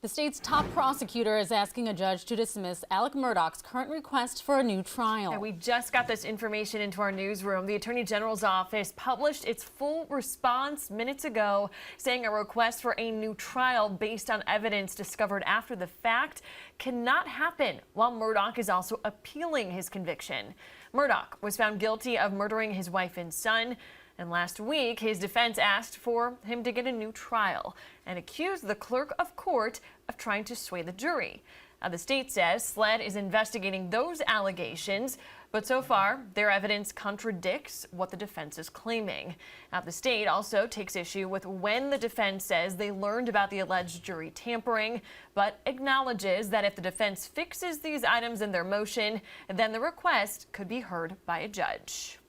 The state's top prosecutor is asking a judge to dismiss Alex Murdaugh's current request for a new trial. And we just got this information into our newsroom. The Attorney General's office published its full response minutes ago, saying a request for a new trial based on evidence discovered after the fact cannot happen while Murdaugh is also appealing his conviction. Murdaugh was found guilty of murdering his wife and son. And last week, his defense asked for him to get a new trial and accused the clerk of court of trying to sway the jury. Now, the state says SLED is investigating those allegations, but so far, their evidence contradicts what the defense is claiming. Now, the state also takes issue with when the defense says they learned about the alleged jury tampering, but acknowledges that if the defense fixes these items in their motion, then the request could be heard by a judge.